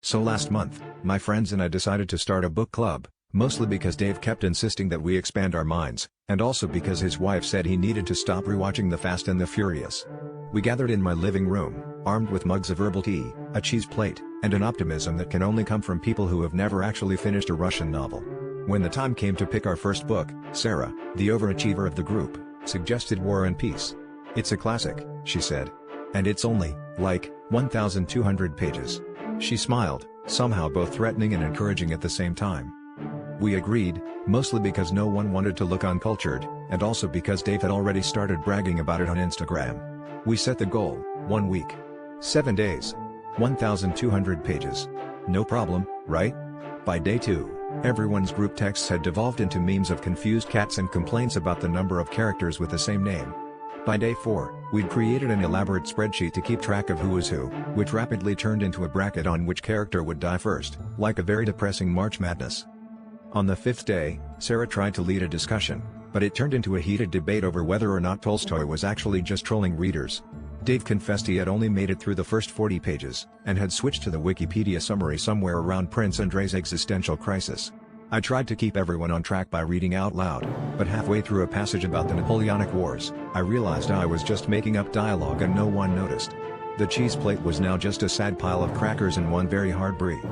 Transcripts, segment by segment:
So last month, my friends and I decided to start a book club, mostly because Dave kept insisting that we expand our minds, and also because his wife said he needed to stop rewatching The Fast and the Furious. We gathered in my living room, armed with mugs of herbal tea, a cheese plate, and an optimism that can only come from people who have never actually finished a Russian novel. When the time came to pick our first book, Sarah, the overachiever of the group, suggested War and Peace. "It's a classic," she said. "And it's only, like, 1,200 pages." She smiled, somehow both threatening and encouraging at the same time. We agreed, mostly because no one wanted to look uncultured, and also because Dave had already started bragging about it on Instagram. We set the goal, 1 week. 7 days. 1,200 pages. No problem, right? By day 2, everyone's group texts had devolved into memes of confused cats and complaints about the number of characters with the same name. By day 4, we'd created an elaborate spreadsheet to keep track of who was who, which rapidly turned into a bracket on which character would die first, like a very depressing March Madness. On the 5th day, Sarah tried to lead a discussion, but it turned into a heated debate over whether or not Tolstoy was actually just trolling readers. Dave confessed he had only made it through the first 40 pages, and had switched to the Wikipedia summary somewhere around Prince Andrei's existential crisis. I tried to keep everyone on track by reading out loud, but halfway through a passage about the Napoleonic Wars, I realized I was just making up dialogue and no one noticed. The cheese plate was now just a sad pile of crackers and one very hard brie.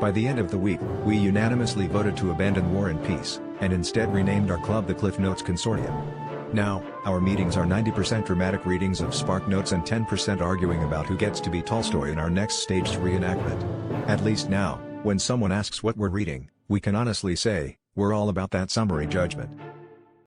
By the end of the week, we unanimously voted to abandon War and Peace, and instead renamed our club the Cliff Notes Consortium. Now, our meetings are 90% dramatic readings of Spark Notes and 10% arguing about who gets to be Tolstoy in our next staged reenactment. At least now, when someone asks what we're reading, we can honestly say, we're all about that summary judgment.